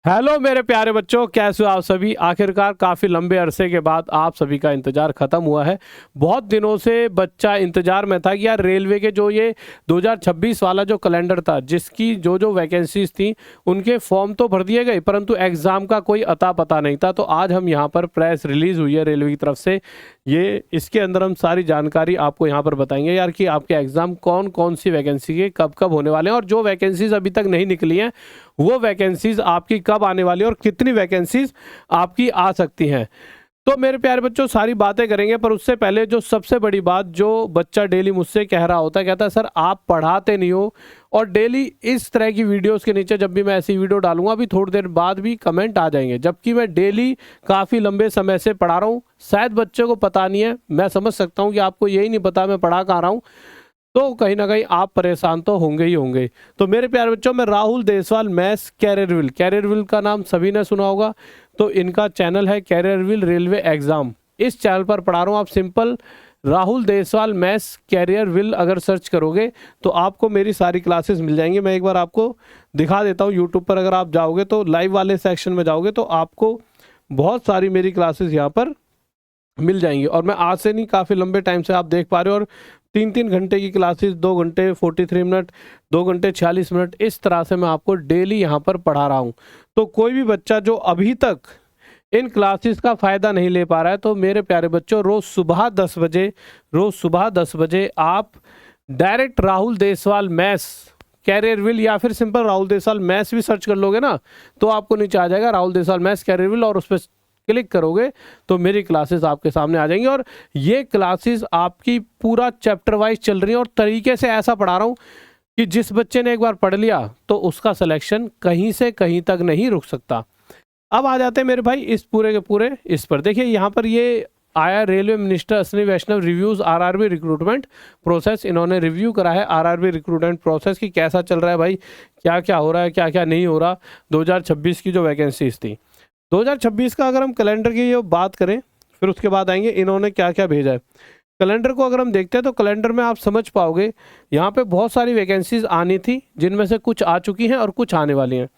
Hello मेरे प्यारे बच्चों, कैसे हो आप सभी। आखिरकार काफ़ी लंबे अरसे के बाद आप सभी का इंतज़ार ख़त्म हुआ है। बहुत दिनों से बच्चा इंतज़ार में था कि यार रेलवे के जो ये 2026 वाला जो कैलेंडर था, जिसकी जो जो वैकेंसीज थी उनके फॉर्म तो भर दिए गए, परंतु एग्ज़ाम का कोई अता पता नहीं था। तो आज हम यहाँ पर प्रेस रिलीज़ हुई है रेलवे की तरफ से, ये इसके अंदर हम सारी जानकारी आपको यहाँ पर बताएंगे यार कि आपके एग्ज़ाम कौन कौन सी वैकेंसी के कब कब होने वाले हैं, और जो वैकेंसीज अभी तक नहीं निकली हैं वो वैकेंसीज आपकी कब आने वाली है और कितनी वैकेंसीज आपकी आ सकती हैं। तो मेरे प्यारे बच्चों, सारी बातें करेंगे, पर उससे पहले जो सबसे बड़ी बात, जो बच्चा डेली मुझसे कह रहा होता है, कहता है सर आप पढ़ाते नहीं हो, और डेली इस तरह की वीडियोस के नीचे जब भी मैं ऐसी वीडियो डालूंगा अभी थोड़ी देर बाद भी कमेंट आ जाएंगे, जबकि मैं डेली काफ़ी लंबे समय से पढ़ा रहा हूँ। शायद बच्चे को पता नहीं है, मैं समझ सकता हूँ कि आपको यही नहीं पता मैं पढ़ा कहाँ रहा हूँ, तो कहीं ना कहीं आप परेशान तो होंगे ही होंगे। तो मेरे प्यारे बच्चों, मैं राहुल देसवाल मैथ्स कैरियरविल का नाम सभी ने सुना होगा। तो इनका चैनल है कैरियरविल रेलवे एग्ज़ाम। इस चैनल पर पढ़ा रहा हूँ। आप सिंपल राहुल देसवाल मैथ्स कैरियरविल अगर सर्च करोगे तो आपको मेरी सारी क्लासेस मिल जाएंगी। मैं एक बार आपको दिखा देता हूँ। यूट्यूब पर अगर आप जाओगे तो लाइव वाले सेक्शन में जाओगे तो आपको बहुत सारी मेरी क्लासेस यहाँ पर मिल जाएंगी। और मैं आज से नहीं, काफ़ी लंबे टाइम से आप देख पा रहे हो। और 3-3 घंटे की क्लासेस, 2 घंटे 43 मिनट, 2 घंटे 46 मिनट, इस तरह से मैं आपको डेली यहाँ पर पढ़ा रहा हूँ। तो कोई भी बच्चा जो अभी तक इन क्लासेस का फ़ायदा नहीं ले पा रहा है, तो मेरे प्यारे बच्चों, रोज़ सुबह 10 बजे आप डायरेक्ट राहुल देसवाल मैथ्स कैरियरविल या फिर सिंपल राहुल देसवाल मैथ्स भी सर्च कर लोगे ना, तो आपको नीचे आ जाएगा राहुल देसवाल मैथ्स कैरियरविल, और उस पर क्लिक करोगे तो मेरी क्लासेस आपके सामने आ जाएंगी। और ये क्लासेस आपकी पूरा चैप्टर वाइज चल रही है, और तरीके से ऐसा पढ़ा रहा हूँ कि जिस बच्चे ने एक बार पढ़ लिया तो उसका सिलेक्शन कहीं से कहीं तक नहीं रुक सकता। अब आ जाते हैं मेरे भाई इस पूरे के पूरे इस पर। देखिए यहाँ पर ये आया, रेलवे मिनिस्टर अश्विनी वैष्णव रिव्यूज़ आरआरबी रिक्रूटमेंट प्रोसेस। इन्होंने रिव्यू करा है आरआरबी रिक्रूटमेंट प्रोसेस की कैसा चल रहा है भाई, क्या क्या हो रहा है, क्या क्या नहीं हो रहा। 2026 की जो वैकेंसीज थी, 2026 का अगर हम कैलेंडर की ये बात करें, फिर उसके बाद आएंगे इन्होंने क्या क्या भेजा है। कैलेंडर को अगर हम देखते हैं तो कैलेंडर में आप समझ पाओगे यहाँ पे बहुत सारी वैकेंसीज आनी थी, जिनमें से कुछ आ चुकी हैं और कुछ आने वाली हैं।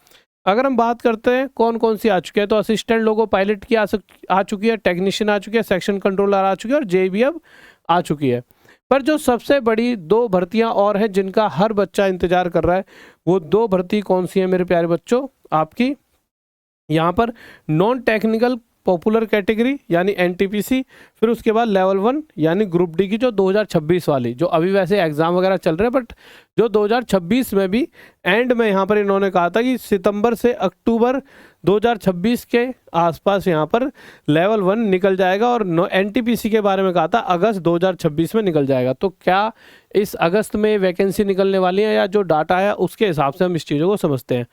अगर हम बात करते हैं कौन कौन सी आ चुकी है, तो असिस्टेंट लोगो पायलट की आ चुकी है, टेक्नीशियन आ चुकी है, सेक्शन कंट्रोलर आ चुकी है, और जेईबी अब आ चुकी है। पर जो सबसे बड़ी दो भर्तियां और हैं जिनका हर बच्चा इंतजार कर रहा है, वो दो भर्ती कौन सी है मेरे प्यारे बच्चों आपकी। यहाँ पर नॉन टेक्निकल पॉपुलर कैटेगरी यानी एनटीपीसी, फिर उसके बाद लेवल 1 यानी ग्रुप डी की जो 2026 वाली, जो अभी वैसे एग्ज़ाम वगैरह चल रहे हैं, बट जो 2026 में भी एंड में यहाँ पर इन्होंने कहा था कि सितंबर से अक्टूबर 2026 के आसपास यहाँ पर लेवल 1 निकल जाएगा, और एनटीपीसी के बारे में कहा था अगस्त 2026 में निकल जाएगा। तो क्या इस अगस्त में वैकेंसी निकलने वाली है, या जो डाटा है उसके हिसाब से हम इस चीज़ों को समझते हैं।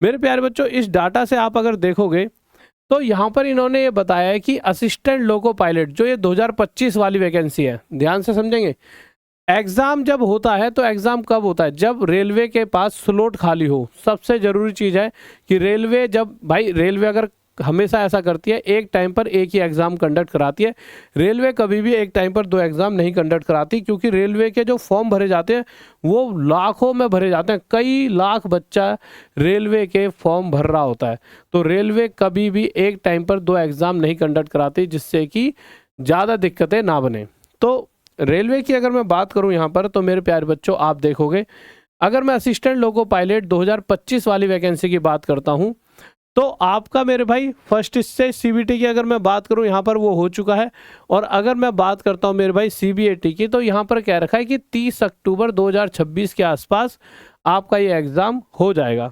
मेरे प्यारे बच्चों, इस डाटा से आप अगर देखोगे तो यहाँ पर इन्होंने ये बताया है कि असिस्टेंट लोको पायलट जो ये 2025 वाली वैकेंसी है, ध्यान से समझेंगे। एग्ज़ाम जब होता है तो एग्ज़ाम कब होता है, जब रेलवे के पास स्लॉट खाली हो। सबसे ज़रूरी चीज़ है कि रेलवे, जब भाई रेलवे अगर हमेशा ऐसा करती है, एक टाइम पर एक ही एग्ज़ाम कंडक्ट कराती है। रेलवे कभी भी एक टाइम पर दो एग्ज़ाम नहीं कंडक्ट कराती, क्योंकि रेलवे के जो फॉर्म भरे जाते हैं वो लाखों में भरे जाते हैं। कई लाख बच्चा रेलवे के फॉर्म भर रहा होता है। तो रेलवे कभी भी एक टाइम पर दो एग्ज़ाम नहीं कंडक्ट कराती, जिससे कि ज़्यादा दिक्कतें ना बने। तो रेलवे की अगर मैं बात करूं यहाँ पर, तो मेरे प्यारे बच्चों आप देखोगे, अगर मैं असिस्टेंट लोको पायलट 2025 वाली वैकेंसी की बात करता हूं, तो आपका मेरे भाई फर्स्ट स्टेज सीबीटी की अगर मैं बात करूं, यहाँ पर वो हो चुका है। और अगर मैं बात करता हूं मेरे भाई सीबीएटी की, तो यहाँ पर कह रखा है कि 30 अक्टूबर 2026 के आसपास आपका ये एग्ज़ाम हो जाएगा।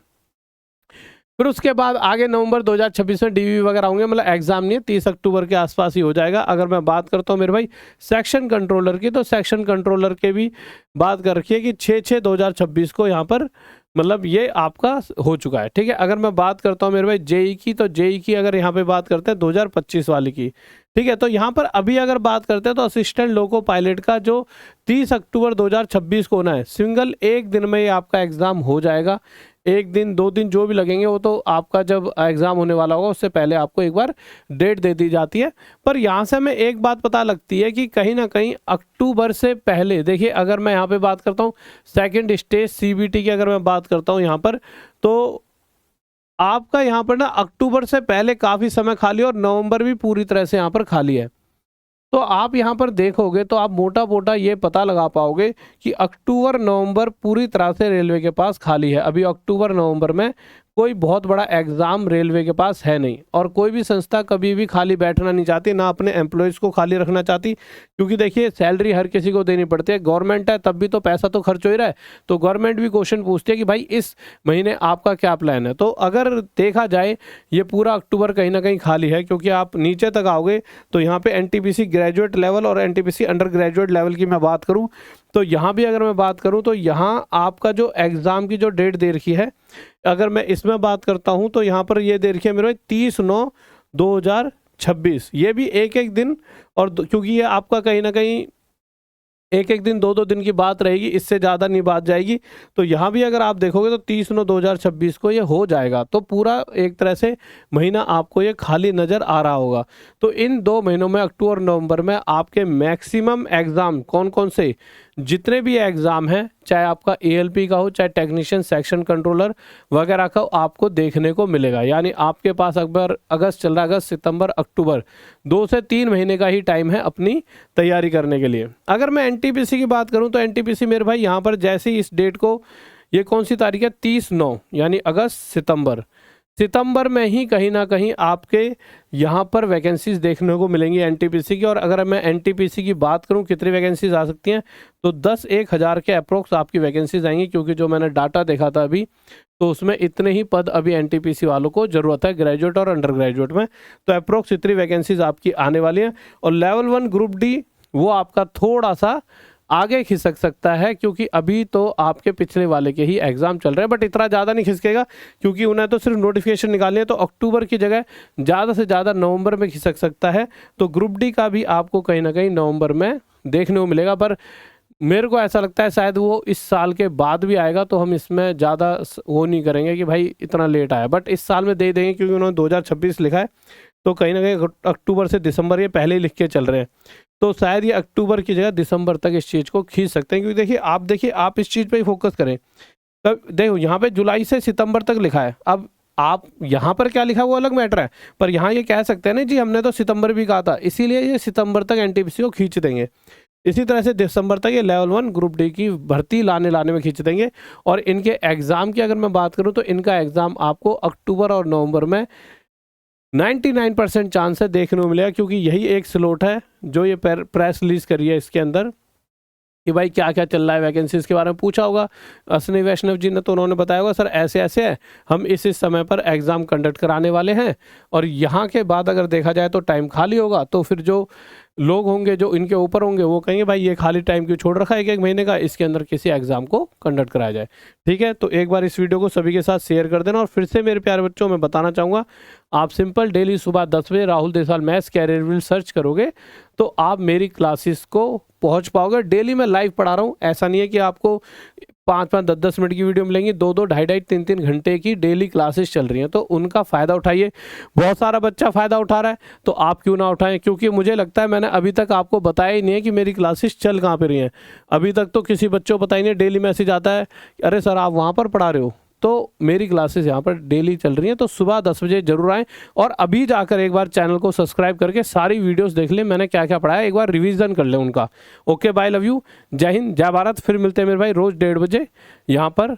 फिर उसके बाद आगे नवंबर 2026 में डीवी वगैरह होंगे, मतलब एग्जाम नहीं है, 30 अक्टूबर के आसपास ही हो जाएगा। अगर मैं बात करता हूँ मेरे भाई सेक्शन कंट्रोलर की, तो सेक्शन कंट्रोलर के भी बात कर रखी है कि 6/6/2026 को यहाँ पर मतलब ये आपका हो चुका है। ठीक है, अगर मैं बात करता हूँ मेरे भाई जेई की, तो जेई की अगर यहाँ पे बात करते हैं 2025 वाली की, ठीक है, तो यहाँ पर अभी अगर बात करते हैं तो असिस्टेंट लोको पायलट का जो 30 अक्टूबर 2026 को होना है, सिंगल एक दिन में ये आपका एग्ज़ाम हो जाएगा। एक दिन 2 दिन जो भी लगेंगे, वो तो आपका जब एग्ज़ाम होने वाला होगा उससे पहले आपको एक बार डेट दे दी जाती है। पर यहाँ से हमें एक बात पता लगती है कि कहीं ना कहीं अक्टूबर से पहले, देखिए अगर मैं यहाँ पे बात करता हूँ सेकंड स्टेज सीबीटी की, अगर मैं बात करता हूँ यहाँ पर, तो आपका यहाँ पर ना अक्टूबर से पहले काफ़ी समय खाली है और नवंबर भी पूरी तरह से यहाँ पर खाली है। तो आप यहाँ पर देखोगे तो आप मोटा मोटा ये पता लगा पाओगे कि अक्टूबर नवंबर पूरी तरह से रेलवे के पास खाली है। अभी अक्टूबर नवंबर में कोई बहुत बड़ा एग्ज़ाम रेलवे के पास है नहीं, और कोई भी संस्था कभी भी खाली बैठना नहीं चाहती, ना अपने एम्प्लॉयज़ को खाली रखना चाहती, क्योंकि देखिए सैलरी हर किसी को देनी पड़ती है, गवर्नमेंट है तब भी तो पैसा तो खर्च हो ही रहा है। तो गवर्नमेंट भी क्वेश्चन पूछती है कि भाई इस महीने आपका क्या प्लान है। तो अगर देखा जाए ये पूरा अक्टूबर कहीं ना कहीं खाली है, क्योंकि आप नीचे तक आओगे तो यहाँ पे एनटीपीसी ग्रेजुएट लेवल और एनटीपीसी अंडर ग्रेजुएट लेवल की मैं बात करूँ तो यहाँ भी अगर मैं बात करूँ तो यहाँ आपका जो एग्ज़ाम की जो डेट दे रखी है, अगर मैं इसमें बात करता हूँ तो यहाँ पर ये दे रखी है मेरे 30/9/2026। ये भी एक एक दिन, और क्योंकि ये आपका कहीं ना कहीं एक एक दिन 2-2 दिन की बात रहेगी, इससे ज़्यादा नहीं बात जाएगी। तो यहाँ भी अगर आप देखोगे तो 30/9/2026 को ये हो जाएगा। तो पूरा एक तरह से महीना आपको ये खाली नज़र आ रहा होगा। तो इन 2 महीनों में अक्टूबर नवंबर में आपके मैक्सिमम एग्ज़ाम कौन कौन से, जितने भी एग्ज़ाम हैं, चाहे आपका एएलपी का हो, चाहे टेक्नीशियन सेक्शन कंट्रोलर वगैरह का, आपको देखने को मिलेगा। यानी आपके पास अगर अगस्त चल रहा है, अगस्त सितंबर अक्टूबर 2 से 3 महीने का ही टाइम है अपनी तैयारी करने के लिए। अगर मैं एनटीपीसी की बात करूं तो एनटीपीसी मेरे भाई यहाँ पर जैसे ही इस डेट को, ये कौन सी तारीख है, 30/9 यानी अगस्त सितंबर में ही कहीं ना कहीं आपके यहाँ पर वैकेंसीज देखने को मिलेंगी एनटीपीसी की। और अगर मैं एनटीपीसी की बात करूँ कितनी वैकेंसीज आ सकती हैं, तो 10-1 हज़ार के अप्रोक्स आपकी वैकेंसीज आएंगी, क्योंकि जो मैंने डाटा देखा था अभी तो उसमें इतने ही पद अभी एनटीपीसी वालों को ज़रूरत है ग्रेजुएट और अंडर ग्रेजुएट में। तो अप्रोक्स इतनी वैकेंसीज आपकी आने वाली हैं। और लेवल 1 ग्रुप डी वो आपका थोड़ा सा आगे खिसक सकता है, क्योंकि अभी तो आपके पिछले वाले के ही एग्ज़ाम चल रहे हैं, बट इतना ज़्यादा नहीं खिसकेगा, क्योंकि उन्हें तो सिर्फ नोटिफिकेशन निकालनी है। तो अक्टूबर की जगह ज़्यादा से ज़्यादा नवंबर में खिसक सकता है। तो ग्रुप डी का भी आपको कहीं ना कहीं नवंबर में देखने को मिलेगा, पर मेरे को ऐसा लगता है शायद वो इस साल के बाद भी आएगा। तो हम इसमें ज़्यादा वो नहीं करेंगे कि भाई इतना लेट आया, बट इस साल में दे देंगे, क्योंकि उन्होंने 2026 लिखा है। तो कहीं ना कहीं अक्टूबर से दिसंबर ये पहले ही लिख के चल रहे हैं, तो शायद ये अक्टूबर की जगह दिसंबर तक इस चीज़ को खींच सकते हैं। क्योंकि देखिए आप इस चीज़ पे ही फोकस करें। तब देखो यहाँ पे जुलाई से सितंबर तक लिखा है, अब आप यहाँ पर क्या लिखा वो अलग मैटर है, पर यहाँ ये कह सकते हैं ना जी हमने तो सितंबर भी कहा था, इसीलिए ये सितंबर तक एनटीपीसी को खींच देंगे। इसी तरह से दिसंबर तक ये लेवल 1 ग्रुप डी की भर्ती लाने में खींच देंगे। और इनके एग्ज़ाम की अगर मैं बात करूँ तो इनका एग्ज़ाम आपको अक्टूबर और नवंबर में 99% चांस है देखने को मिलेगा, क्योंकि यही एक स्लॉट है जो ये प्रेस रिलीज करी है इसके अंदर कि भाई क्या क्या चल रहा है, वैकेंसीज के बारे में पूछा होगा अश्विनी वैष्णव जी ने, तो उन्होंने बताया होगा सर ऐसे ऐसे है, हम इस समय पर एग्ज़ाम कंडक्ट कराने वाले हैं। और यहाँ के बाद अगर देखा जाए तो टाइम खाली होगा, तो फिर जो लोग होंगे जो इनके ऊपर होंगे वो कहेंगे भाई ये खाली टाइम क्यों छोड़ रखा है 1-1 महीने का, इसके अंदर किसी एग्ज़ाम को कंडक्ट कराया जाए। ठीक है, तो एक बार इस वीडियो को सभी के साथ शेयर कर देना। और फिर से मेरे प्यारे बच्चों मैं बताना चाहूँगा, आप सिंपल डेली सुबह 10 बजे Rahul Desal maths career build search करोगे तो आप मेरी क्लासेस को पहुंच पाओगे। डेली मैं लाइव पढ़ा रहा हूं, ऐसा नहीं है कि आपको 5-5, 10-10 मिनट की वीडियो मिलेंगी, 2-2, 2.5-2, 3-3 घंटे की डेली क्लासेस चल रही हैं। तो उनका फ़ायदा उठाइए, बहुत सारा बच्चा फ़ायदा उठा रहा है तो आप क्यों ना उठाएं। क्योंकि मुझे लगता है मैंने अभी तक आपको बताया ही नहीं है कि मेरी क्लासेस चल कहाँ पे रही हैं। अभी तक तो किसी बच्चों को पता ही नहीं, डेली मैसेज आता है अरे सर आप वहाँ पर पढ़ा रहे हो। तो मेरी क्लासेस यहाँ पर डेली चल रही हैं, तो सुबह 10 बजे जरूर आएँ और अभी जाकर एक बार चैनल को सब्सक्राइब करके सारी वीडियोस देख लें, मैंने क्या क्या पढ़ाया एक बार रिवीजन कर लें उनका। ओके बाय, लव यू, जय हिंद, जय भारत। फिर मिलते हैं मेरे भाई रोज़ 1:30 बजे यहाँ पर